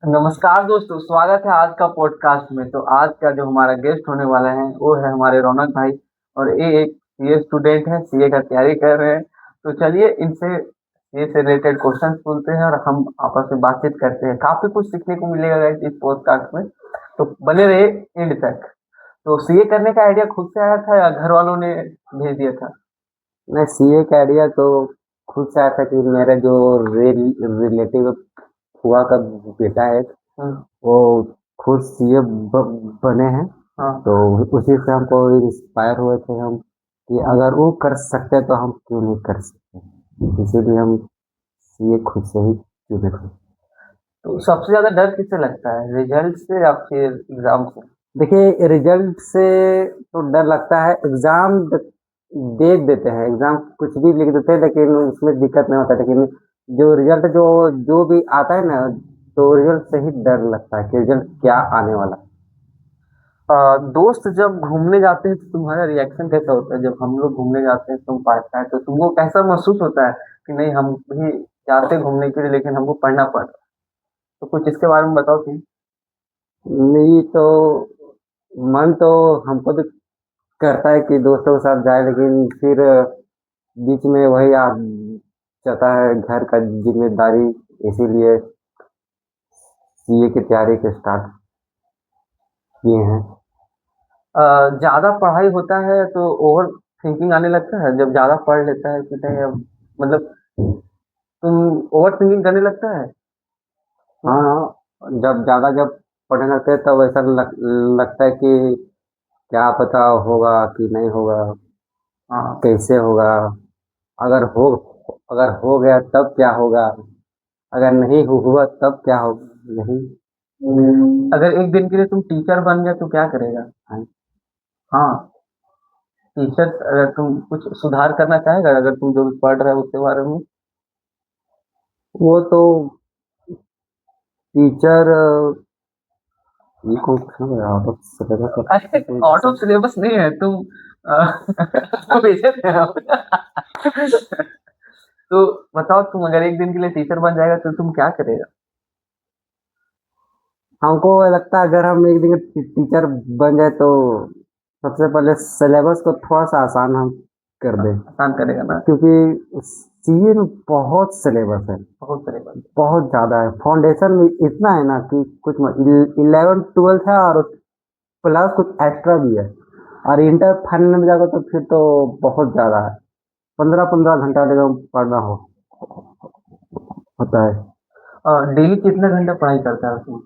नमस्कार दोस्तों, स्वागत है आज का पॉडकास्ट में। तो आज का जो हमारा गेस्ट होने वाला है वो है हमारे रौनक भाई। और ये एक सीए स्टूडेंट है, सीए का तैयारी कर रहे हैं। तो चलिए इनसे सीए से रिलेटेड क्वेश्चंस पूछते हैं और हम आपस में बातचीत करते हैं। काफी कुछ सीखने को मिलेगा guys इस पॉडकास्ट में, तो बने रहे एंड तक। तो सीए करने का आइडिया खुद से आया था या घर वालों ने भेज दिया था? मैं सीए का आइडिया तो खुद से आया था कि मेरे जो रिलेटिव फुआ का बेटा है, हम्म। वो खुद सीए बने हैं। हाँ। तो उसी से हमको इंस्पायर हुए थे हम कि अगर वो कर सकते हैं तो हम क्यों नहीं कर सकते, इसीलिए हम सीए खुद से ही चुने थे। तो सबसे ज्यादा डर किससे लगता है, रिजल्ट से या फिर एग्जाम से? देखिए, रिजल्ट से तो डर लगता है। एग्जाम दे देते हैं, एग्जाम कुछ भी लिख देते हैं, लेकिन उसमें दिक्कत नहीं होता। लेकिन जो रिजल्ट जो जो भी आता है ना, तो रिजल्ट से ही डर लगता है कि रिजल्ट क्या आने वाला है। दोस्त जब घूमने जाते हैं तो तुम्हारा रिएक्शन कैसा होता है? जब हम लोग घूमने जाते हैं तुम पढ़ता है तो तुमको कैसा महसूस होता है कि नहीं हम भी जाते हैं घूमने के लिए लेकिन हमको पढ़ना पड़ रहा है? तो कुछ इसके बारे में बताओ कि। नहीं तो मन तो हमको भी करता है कि दोस्तों के साथ जाए, लेकिन फिर बीच में वही आ जाता है घर का जिम्मेदारी। इसीलिए सीए की तैयारी के स्टार्ट किए हैं। ज्यादा पढ़ाई होता है तो ओवर थिंकिंग आने लगता है जब ज्यादा पढ़ लेता है कि नहीं अब, मतलब तुम ओवर थिंकिंग करने लगता है? हाँ, जब पढ़ने लगते हैं तब ऐसा लगता है कि क्या पता होगा कि नहीं होगा, हाँ। कैसे होगा। अगर हो अगर हो गया तब क्या होगा, अगर नहीं हुआ तब क्या होगा। नहीं। अगर एक दिन के लिए तुम टीचर बन गए तो क्या करेगा? हाँ, हाँ। टीचर अगर तुम कुछ सुधार करना चाहेगा अगर तुम जो भी पढ़ रहे हो उसके बारे में? वो तो टीचर ये कौन पूछना है, आउट ऑफ अरे आउट ऑफ सिलेबस। सिलेबस नहीं है तुम। तो भेजे थे हम। तो बताओ, तुम अगर एक दिन के लिए टीचर बन जाएगा तो तुम क्या करेगा? हमको लगता है अगर हम एक दिन टीचर बन जाए तो सबसे पहले सिलेबस को थोड़ा सा आसान हम कर दें, आसान करेगा ना? क्योंकि सीए में बहुत सिलेबस है, बहुत सिलेबस। बहुत ज़्यादा है। फाउंडेशन में इतना है ना कि कुछ 11 12 है और प्लस कुछ एक्स्ट्रा भी है। और इंटर फाइनल में जाकर तो फिर तो बहुत ज़्यादा है। 15 15 घंटा लेकर पढ़ना होता है। डेली कितने घंटे पढ़ाई करता है तुम?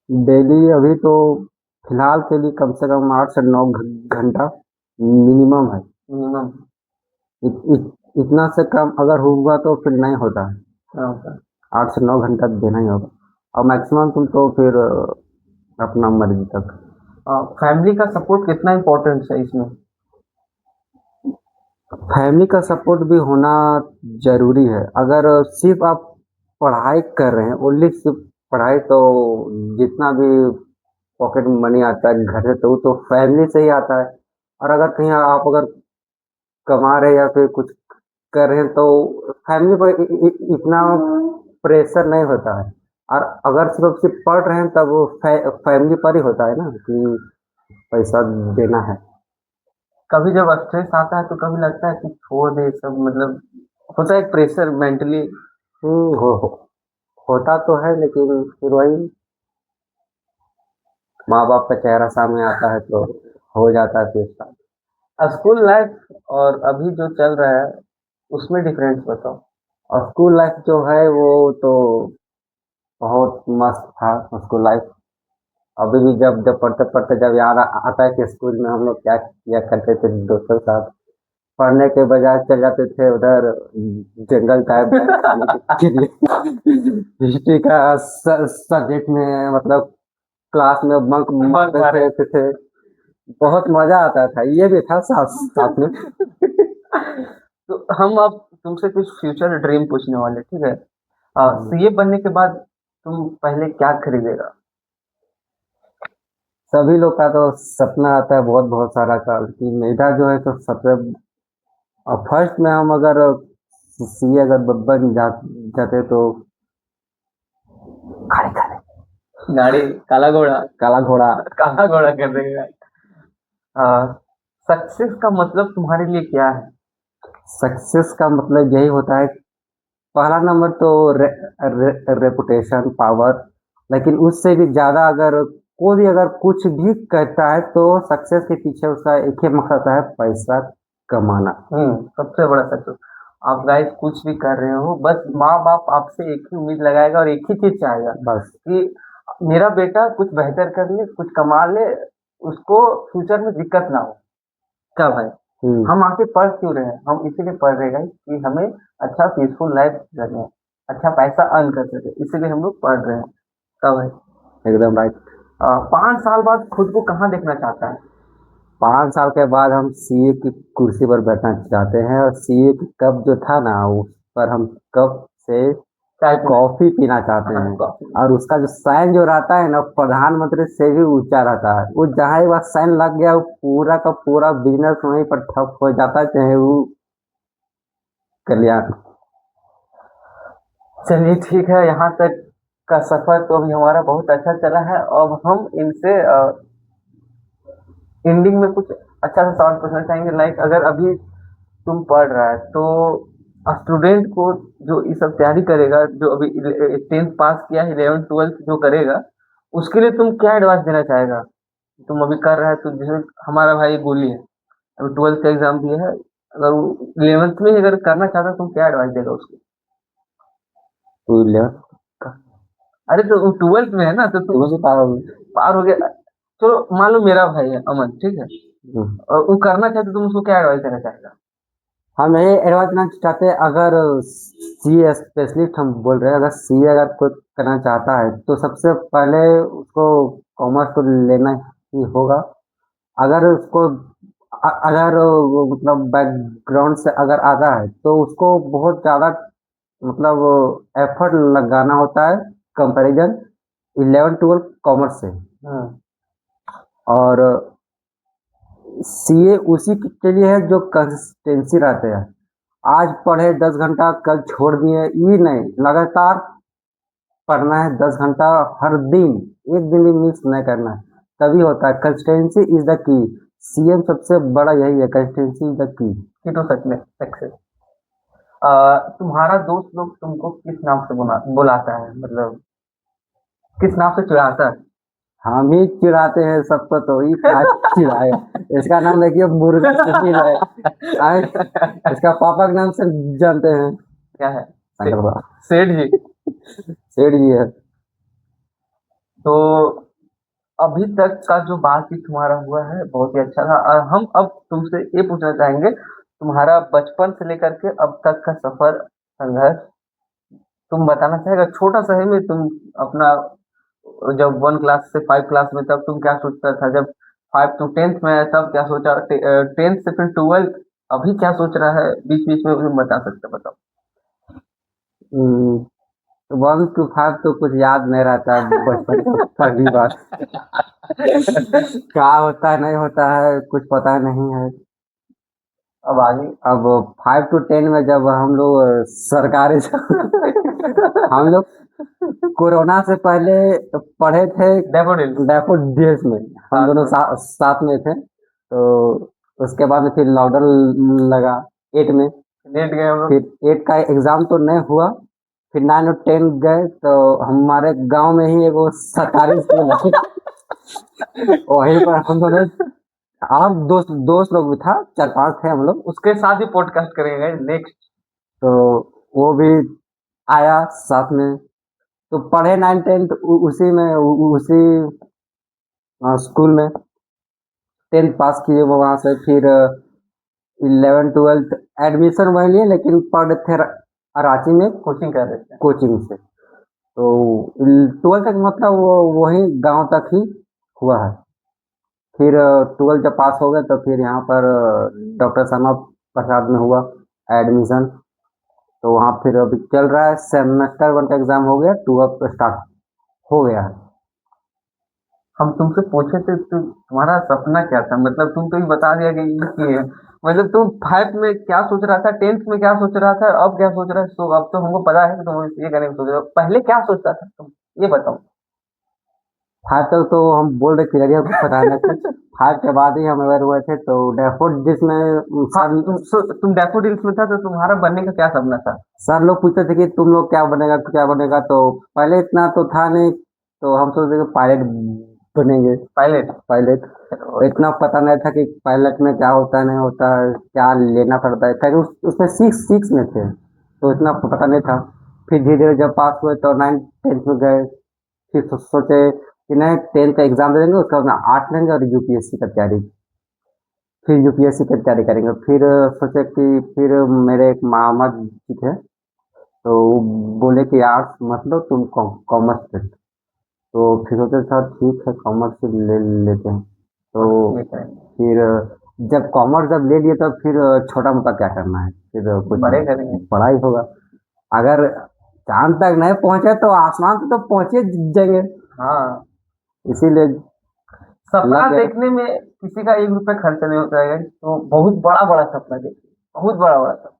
डेली अभी तो फिलहाल के लिए कम से कम 8 से 9 घंटा मिनिमम है। मिनिमम? इतना से कम अगर हुआ तो फिर नहीं होता है। 8 से 9 घंटा देना ही होगा, और मैक्सिमम तुम तो फिर अपना मर्जी तक। फैमिली का सपोर्ट कितना इम्पोर्टेंट है इसमें? फैमिली का सपोर्ट भी होना जरूरी है। अगर सिर्फ आप पढ़ाई कर रहे हैं, ओनली सिर्फ पढ़ाई, तो जितना भी पॉकेट मनी आता है घर से तो वो तो फैमिली से ही आता है। और अगर कहीं आप अगर कमा रहे हैं या फिर कुछ कर रहे हैं तो फैमिली पर इतना प्रेशर नहीं होता है। और अगर सिर्फ पढ़ रहे हैं तब वो फैमिली पर ही होता है ना कि पैसा देना है। कभी जब स्ट्रेस आता है तो कभी लगता है कि छोड़ दे सब, मतलब होता है एक प्रेशर मेंटली? होता तो है, लेकिन फिर वही माँ बाप का चेहरा सामने आता है तो हो जाता है फिर start। स्कूल लाइफ और अभी जो चल रहा है उसमें डिफरेंस बताओ। और स्कूल लाइफ जो है वो तो बहुत मस्त था। स्कूल लाइफ अभी भी जब जब पढ़ते पढ़ते जब याद आता है कि स्कूल में हम लोग क्या किया करते थे दोस्तों के साथ। पढ़ने के बजाय चल जाते थे उधर जंगल टाइप खाने के लिए। हिस्ट्री का सब्जेक्ट में, मतलब क्लास में बंक मारते थे। बहुत मजा आता था, ये भी था साथ साथ में। तो हम अब तुमसे कुछ फ्यूचर ड्रीम पूछने वाले, ठीक है? सीए बनने के बाद तुम पहले क्या खरीदेगा? सभी लोग का तो सपना आता है बहुत बहुत सारा का, कि मेरा जो है तो सबसे फर्स्ट में हम अगर सीए अगर बन जाते तो गाड़ी खरीद गाड़ी काला घोड़ा, काला घोड़ा। काला घोड़ा कर देगा। सक्सेस का मतलब तुम्हारे लिए क्या है? सक्सेस का मतलब यही होता है, पहला नंबर तो रेपुटेशन, पावर। लेकिन उससे भी ज्यादा अगर कोई भी अगर कुछ भी करता है तो सक्सेस के पीछे उसका एक ही मकसद होता है, पैसा कमाना। सबसे बड़ा सक्सेस। आप गाइस कुछ भी कर रहे हो, बस माँ बाप आपसे एक ही उम्मीद लगाएगा और एक ही चीज चाहेगा बस कि मेरा बेटा कुछ बेहतर कर ले, कुछ कमा ले, उसको फ्यूचर में दिक्कत ना हो। क्या भाई, हम आके पढ़ क्यों रहे हैं? हम इसीलिए पढ़ रहे हैं कि हमें अच्छा पीसफुल लाइफ जीना है, अच्छा पैसा अर्न कर सके, इसीलिए हम लोग पढ़ रहे हैं। क्या भाई, एकदम राइट। 5 साल बाद खुद को कहाँ देखना चाहता है? 5 साल के बाद हम सीए की कुर्सी पर बैठना चाहते हैं, और सीए की कप जो था ना, उस पर हम कप से चाय पीना। कॉफी पीना चाहते हाँ, हैं। कॉफी। और उसका जो साइन जो रहता है ना, प्रधानमंत्री से भी ऊंचा रहता है। वो जहाँ एक बार साइन लग गया, वो पूरा का पूरा बिजनेस वहीं पर ठप हो जाता है, चाहे वो कल्याण। चलिए ठीक है, यहाँ तक का सफर तो अभी हमारा बहुत अच्छा चला है। अब हम इनसे एंडिंग में कुछ अच्छा सा सवाल पूछना चाहेंगे। लाइक अगर अभी तुम पढ़ रहा है तो स्टूडेंट को जो ये सब तैयारी करेगा, जो अभी 10th पास किया है, 11th 12th जो करेगा, उसके लिए तुम क्या एडवाइस देना चाहेगा? तुम अभी कर रहा है तो जैसे हमारा भाई गोली है, अभी 12th का एग्जाम दिया है, अगर वो 11th में ही अगर करना चाहता है, तुम क्या एडवाइस देगा उसको? तो ले अरे तो 12th में है ना, तो तुम मुझे पावर में। पार हो गया। चलो मान लो मेरा भाई है अमन, ठीक है, और वो करना चाहते, तुम उसको क्या एडवाइस देना चाहेगा? हम ये एडवाइस देना चाहते हैं, अगर सी स्पेशलिस्ट हम बोल रहे हैं, अगर सी अगर कोई करना चाहता है तो सबसे पहले उसको कॉमर्स तो लेना ही होगा। अगर उसको अगर वो मतलब बैकग्राउंड से अगर आता है तो उसको बहुत ज़्यादा मतलब एफर्ट लगाना होता है, कंपैरिजन 11 12 कॉमर्स से। और सीए उसी के लिए है जो कंसिस्टेंसी रहते हैं। आज पढ़े 10 घंटा, कल छोड़ दिए, ये नहीं, लगातार पढ़ना है 10 घंटा हर दिन, एक दिन भी मिस नहीं करना है, तभी होता है। Consistency is the key. CM सबसे बड़ा यही है, consistency is the key to success. तुम्हारा दोस्त लोग तुमको किस नाम से बुलाता है, मतलब किस नाम से चिढ़ाता है? हम ही चिढ़ाते हैं सबको, तो ये क्या चिढ़ाए। इसका नाम देखिए मुर्गा सुनील है। इसका पापा के नाम से जानते हैं, क्या है? शंकर बाबा सेठ जी। सेठ जी है। तो अभी तक का जो बातचीत तुम्हारा हुआ है बहुत ही अच्छा था, और हम अब तुमसे ये पूछना चाहेंगे, तुम्हारा बचपन से लेकर के अब तक का सफर, संघर्ष तुम बताना चाहेगा? छोटा सा है में तुम अपना, जब 1 क्लास से 5 क्लास में तब तुम क्या सोचता था, जब 5 to 10th में है तब क्या सोचा, 10th से फिर 12th अभी क्या सोच रहा है, बीच बीच में तुम बता सकते हो, बताओ। 1 to 5 तो कुछ याद नहीं रहता बचपन का, पहली बार क्या होता है नहीं होता है कुछ पता नहीं है। अब आगे अब 5 to 10 में जब हम लोग सरकारी हम लोग कोरोना से पहले पढ़े थे डेफोडिल। डैफोडिल्स में, हम दोनों साथ में थे। तो उसके बाद में फिर लॉकडाउन लगा 8 में, लेट गए हम लोग। फिर 8 का एग्जाम तो नहीं हुआ, फिर 9 और 10 गए, तो हमारे गांव में ही एगो सरकारी स्कूल है वहीं पर हम दोनों, और दोस्त लोग भी था, 4 5 थे हम लोग। उसके साथ ही पॉडकास्ट करेंगे नेक्स्ट। तो वो भी आया साथ में, तो पढ़े 9 10 उसी में, उसी स्कूल में। 10th पास किए वो वहाँ से, फिर 11 12 एडमिशन वहीं लिए, लेकिन पढ़े थे रांची में, कोचिंग कर रहे थे। कोचिंग से। तो 12 तक मतलब वो वही गांव तक ही हुआ है। फिर 12 जब पास हो गए तो फिर यहाँ पर डॉक्टर श्यामा प्रसाद में हुआ एडमिशन। तो वहाँ फिर अभी चल रहा है, सेमेस्टर 1 का एग्जाम हो गया, 2 अब स्टार्ट हो गया है। हम तुमसे पूछे थे तुम्हारा सपना क्या था, मतलब तुम तो ये बता दिया कि ये है, मतलब तुम 5 में क्या सोच रहा था, 10th में क्या सोच रहा था, अब क्या सोच रहा है? तो अब तो हमको पता है कि तुम ये करने की सोच रहे हो, पहले क्या सोचता था तुम, ये बताओ। फाइव तक तो हम बोल रहे क्लियर को पता नहीं कुछ। फाइव के बाद ही हम अवेयर हुए थे, तो डैफोडिल्स में हाँ, तुम डैफोडिल्स में था तो तुम्हारा बनने का क्या सपना था? सर लोग पूछते थे कि तुम लोग क्या बनेगा, तो पहले इतना तो था नहीं, तो हम सोचते थे पायलट बनेंगे। पायलट। पायलट इतना पता नहीं था कि पायलट में क्या होता है नहीं होता है, क्या लेना पड़ता है, क्योंकि उसमें सिक्स सिक्स में थे, तो इतना पता नहीं था। फिर धीरे धीरे जब पास हुए तो 9th 10th में गए, फिर सोचे कि नहीं 10th का एग्जाम दे देंगे, उसके बाद में 8 लेंगे और यूपीएससी का तैयारी, फिर यूपीएससी की तैयारी करेंगे। फिर सोचे कि फिर मेरे एक मामा जी थे, तो वो बोले कि आर्ट्स मत लो, तुम कॉमर्स ले। तो फिर सोचे सर ठीक है कॉमर्स ले लेते हैं। तो फिर जब कॉमर्स जब ले लिए तो फिर छोटा मोटा क्या करना है, फिर कुछ बड़े करेंगे। पढ़ाई होगा। अगर चांद तक नहीं पहुंचे तो आसमान तक तो पहुंचे जाएंगे, हाँ, इसीलिए सपना लग गया। देखने में किसी का 1 रुपया खर्च नहीं होता है, तो बहुत बड़ा बड़ा सपना देखिए, बहुत बड़ा बड़ा सपना।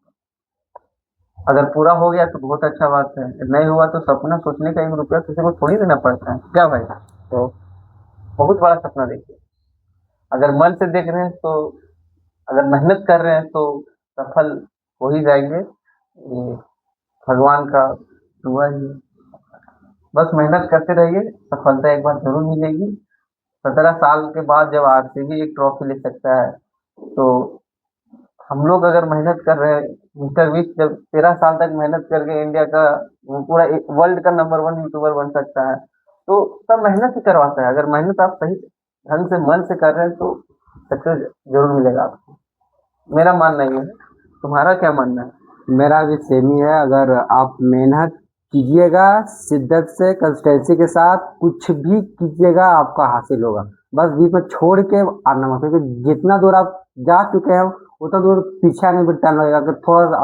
अगर पूरा हो गया तो बहुत अच्छा बात है, नहीं हुआ तो सपना सोचने का 1 रुपया किसी को थोड़ी देना पड़ता है क्या भाई? तो बहुत बड़ा सपना देखिए, अगर मन से देख रहे हैं तो, अगर मेहनत कर रहे हैं तो सफल हो ही जाएंगे। ये भगवान का दुआ ही है। बस मेहनत करते रहिए, सफलता एक बार जरूर मिलेगी। 17 साल के बाद जब आरसीबी एक ट्रॉफी ले सकता है, तो हम लोग अगर मेहनत कर रहे हैं, मिस्टर विश जब 13 साल तक मेहनत करके इंडिया का, वो पूरा वर्ल्ड का नंबर 1 यूट्यूबर बन सकता है, तो सब मेहनत ही करवाता है। अगर मेहनत आप सही ढंग से मन से कर रहे हैं तो सक्सेस जरूर मिलेगा आपको, मेरा मानना ये है। तुम्हारा क्या मानना है? मेरा भी सेम ही है, अगर आप मेहनत कीजिएगा शिद्दत से कंसिस्टेंसी के साथ, कुछ भी कीजिएगा आपका हासिल होगा। बस बीच में छोड़ के आना मत, क्योंकि जितना दूर आप जा चुके हैं उतना दूर पीछे आने में टाइम लगेगा। अगर थोड़ा सा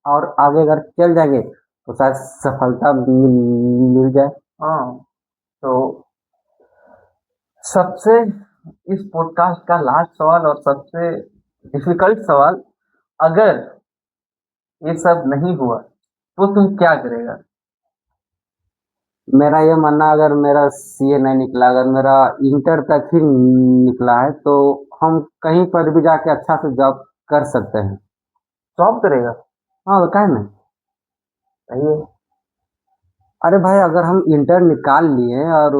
और आगे अगर चल जाएंगे तो शायद सफलता मिल जाए। हाँ, तो सबसे इस पॉडकास्ट का लास्ट सवाल और सबसे डिफिकल्ट सवाल, अगर ये सब नहीं हुआ तो तुम क्या करेगा? मेरा ये मानना, अगर मेरा सीए नहीं निकला, अगर मेरा इंटर तक ही निकला है, तो हम कहीं पर भी जाके अच्छा से जॉब कर सकते हैं। जॉब करेगा? हाँ तो काहे नहीं। सही है। अरे भाई अगर हम इंटर निकाल लिए और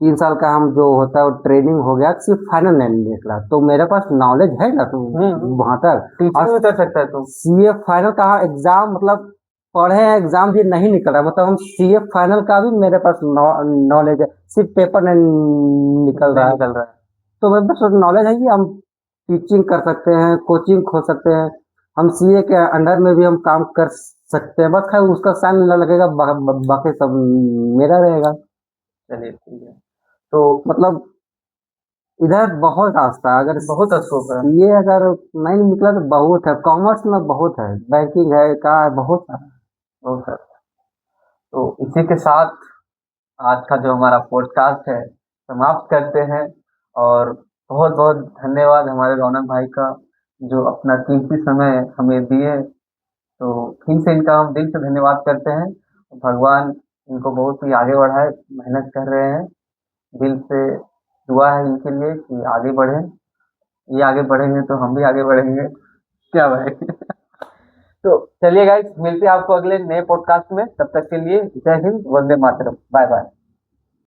3 साल का हम जो होता है वो ट्रेनिंग हो गया, सिर्फ फाइनल नहीं निकला, तो मेरे पास नॉलेज है ना, तो वहां तक टीचिंग भी कर सकता है तुम। सीए फाइनल का एग्जाम मतलब पढ़े हैं, एग्जाम भी नहीं निकल रहा, मतलब हम सीए फाइनल का भी मेरे पास नॉलेज है, सिर्फ पेपर नहीं निकल रहा है। निकल रहा है। तो मेरे पास नॉलेज है कि हम टीचिंग कर सकते हैं, कोचिंग खोल सकते हैं, हम सीए के अंडर में भी हम काम कर सकते हैं। बस खाली उसका साइन लगेगा, बाकी सब मेरा रहेगा। चलिए ठीक है, तो मतलब इधर बहुत रास्ता है, अगर बहुत स्कोप है। सीए अगर नहीं निकला तो बहुत है, कॉमर्स में बहुत है, बैंकिंग है, का है, बहुत सारा। बहुत सारा। तो इसी के साथ आज का जो हमारा पॉडकास्ट है समाप्त करते हैं, और बहुत बहुत धन्यवाद हमारे रौनक भाई का, जो अपना कीमती समय हमें दिए। तो फिर से इनका हम दिल से धन्यवाद करते हैं। भगवान इनको बहुत ही आगे बढ़ाए, मेहनत कर रहे हैं, दिल से दुआ है इनके लिए कि आगे बढ़ें। ये आगे बढ़ेंगे तो हम भी आगे बढ़ेंगे, क्या भाई? तो चलिए गाइस, मिलते हैं आपको अगले नए पॉडकास्ट में, तब तक के लिए जय हिंद, वंदे मातरम, बाय बाय।